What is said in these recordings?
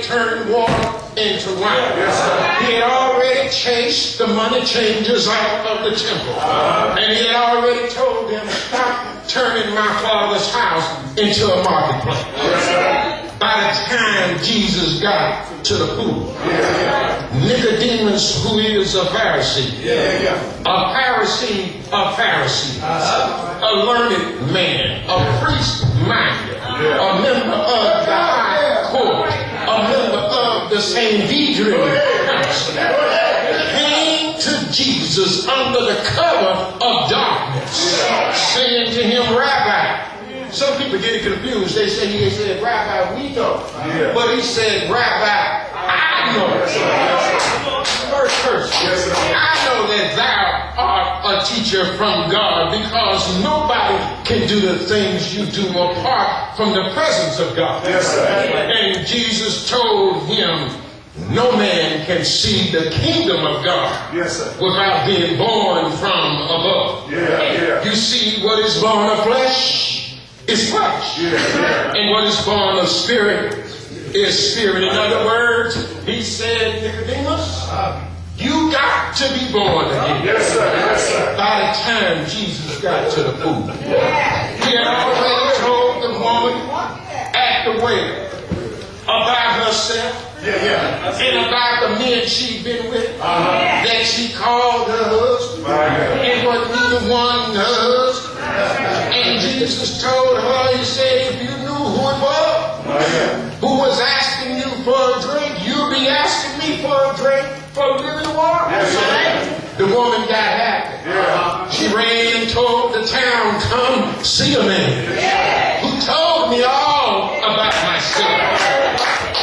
turned water into wine. He had already chased the money changers out of the temple. And he had already told them, stop turning my Father's house into a marketplace. By the time Jesus got to the pool, Nicodemus, who is a Pharisee, a learned man, a priest-minded, a member of the high court, a member of the Sanhedrin council, came to Jesus under the cover of darkness, saying to him, Rabbi. Some people get it confused. They say he said, Rabbi, we know. But he said, Rabbi, I know. First person. I know that thou art a teacher from God, because nobody can do the things you do apart from the presence of God. And Jesus told him, no man can see the kingdom of God without being born from above. You see, what is born of flesh is flesh. And what is born of spirit is spirit. In other words, he said, Nicodemus, you got to be born again. By the time Jesus got to the pool, he had already told the woman at the well about herself and about the men she'd been with, that she called her husband. It wasn't even one husband. And Jesus told her, he said, if you knew who it was asking you for a drink, you'll be asking me for a drink for living water. The woman got happy. She ran and told the town, come see a man who told me all about myself.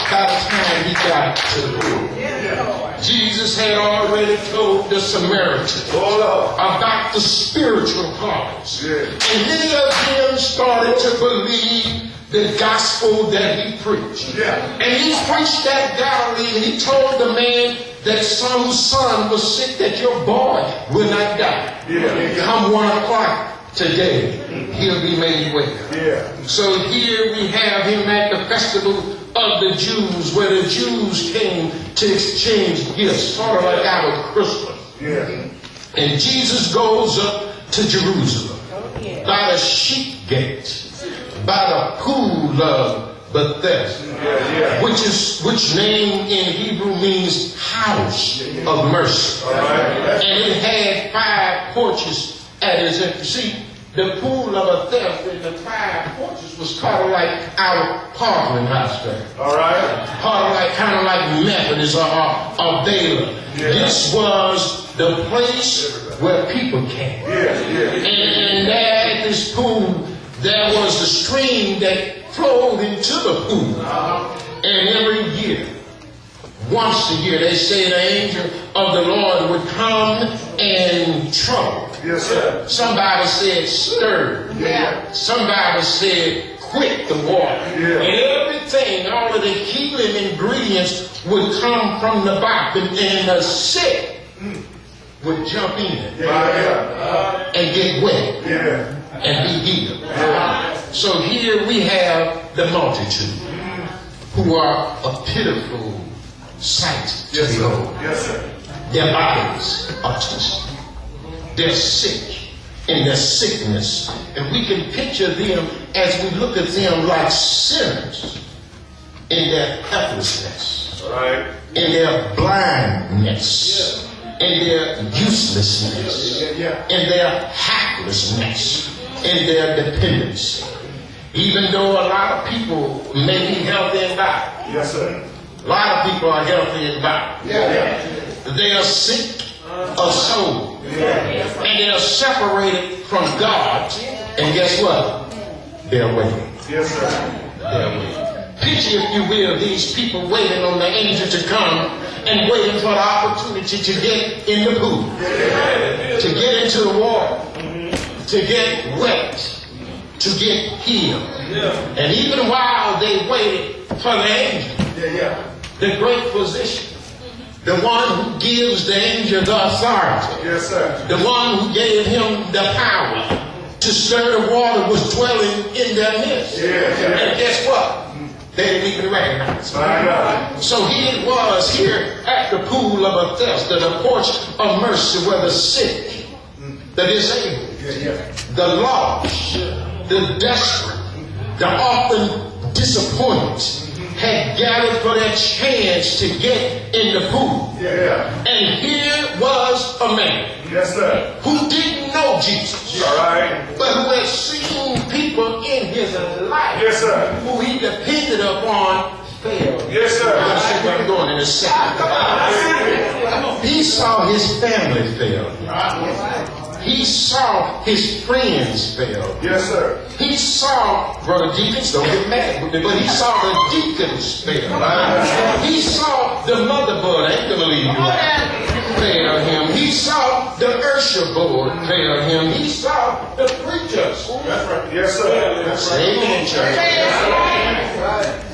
By the time he got to the pool, Jesus had already told the Samaritans about the spiritual cause. And many of them started to believe the gospel that he preached. And he preached that Galilee, and he told the man that some son was sick, that your boy will not die. Come 1 o'clock today, he'll be made well. So here we have him at the festival of the Jews, where the Jews came to exchange gifts, sort of like our Christmas. And Jesus goes up to Jerusalem by the sheep gate, by the pool of Bethesda, which name in Hebrew means house of mercy. And it had 5 porches at its entrance. See, the pool of Bethesda and the 5 porches was kind of like our Parkland house there. Kind of like Methodist or Baylor. This was the place where people came. And there at this pool, there was a stream that flowed into the pool. And every year, once a year, they say the angel of the Lord would come and trouble. Somebody said stir. Somebody said quit the water. And everything, all of the healing ingredients would come from the bottom, and the sick would jump in and get wet and be healed. So here we have the multitude, who are a pitiful sight to behold. Their bodies are twisted. They're sick in their sickness. And we can picture them as we look at them like sinners in their helplessness, in their blindness, in their uselessness, in their haplessness, in their dependency. Even though a lot of people may be healthy in body. A lot of people are healthy in body. They are sick of soul. And they are separated from God. And guess what? They're waiting. They're waiting. Picture, if you will, these people waiting on the angel to come and waiting for the opportunity to get in the pool, to get into the water, to get wet, to get healed. And even while they waited for the angel, the great physician, the one who gives the angel the authority, the one who gave him the power to stir the water, was dwelling in their midst. And guess what? They didn't even recognize him. So he was here at the pool of Bethesda, the porch of mercy, where the sick, the disabled, the lost, the desperate, the often disappointed had gathered for their chance to get in the pool. And here was a man who didn't know Jesus, but who had seen people in his life who he depended upon fail. I'll see where I'm going in a second. He saw his family fail. He saw his friends fail. He saw, brother deacons, don't get mad with me, but he saw the deacons fail. He saw the mother board, I ain't gonna leave you out, fail him. He saw the usher board fail him. He saw the preachers. Amen, church.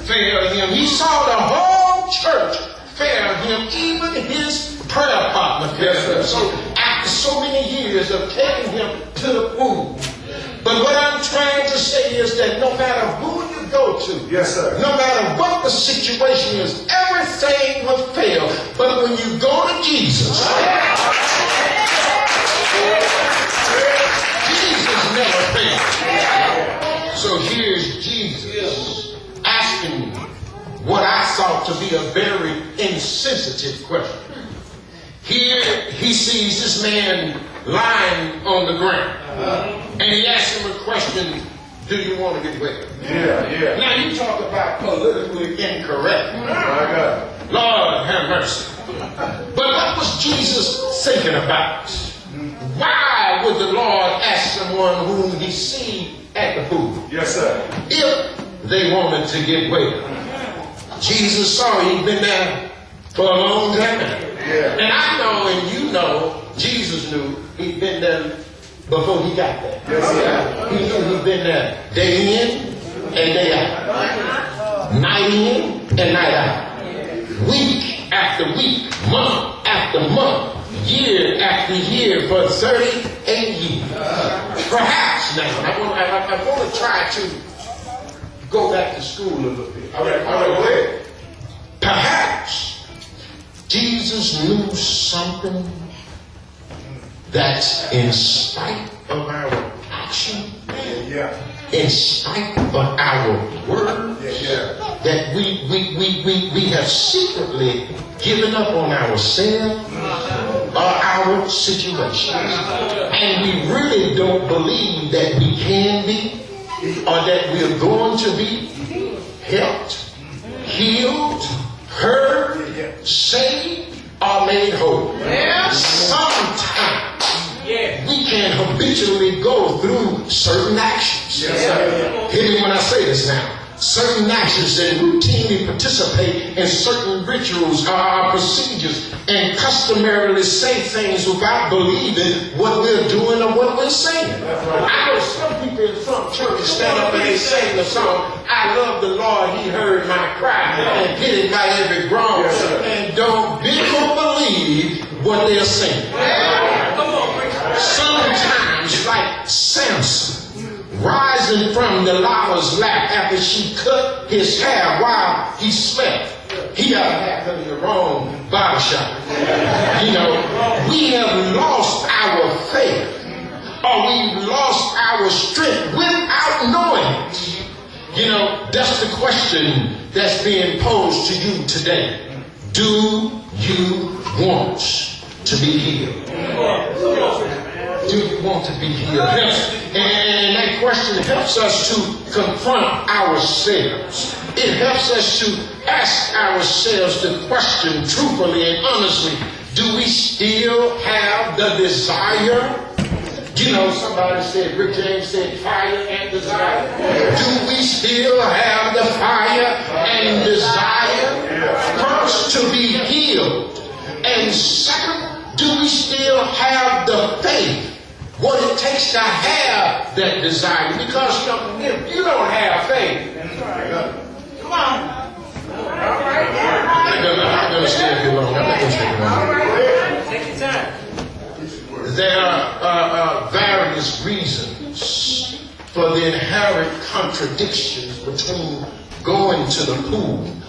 Fail him. He saw the whole church fail him, even his prayer partner failed him. So after so many years of taking him to the pool. But what I'm trying to say is that no matter who you go to, no matter what the situation is, everything will fail. But when you go to Jesus, Jesus never fails. So here's Jesus asking me what I thought to be a very insensitive question. Here he sees this man lying on the ground. And he asks him a question, do you want to get well? Now you talk about politically incorrect. Lord have mercy. But what was Jesus thinking about? Why would the Lord ask someone whom he see at the pool? If they wanted to get well. Jesus saw he'd been there for a long time. And I know and you know, Jesus knew he'd been there before he got there. He knew he'd been there day in and day out. Night in and night out. Week after week, month after month, year after year for 38 years. Perhaps now, I want to try to go back to school a little bit. Perhaps Jesus knew something that in spite of our action, in spite of our words, that we have secretly given up on ourselves or our situations. And we really don't believe that we can be or that we are going to be helped, healed, heard, saved, or made whole. Sometimes we can habitually go through certain actions. Hear me when I say this now. Certain actions that routinely participate in certain rituals or procedures and customarily say things without believing what we're doing or what we're saying. I know some people in some churches stand up and they sing the song, I love the Lord, he heard my cry and pitied my every groan, and don't believe what they're saying. Sometimes, like Samson, rising from Delilah's lap after she cut his hair while he slept. He got a haircut in the wrong barbershop. You know, we have lost our faith, or we've lost our strength without knowing it. You know, that's the question that's being posed to you today. Do you want to be healed? Do you want to be healed? And that question helps us to confront ourselves. It helps us to ask ourselves the question truthfully and honestly. Do we still have the desire? You know, somebody said, Rick James said, fire and desire. Do we still have the fire and desire? First, to be healed. And second, do we still have the faith? What it takes to have that desire. Because you know, if you don't have faith, come on. I'm not going to stay here long. I'm not going to stay here long. Take your time. There are various reasons for the inherent contradictions between going to the pool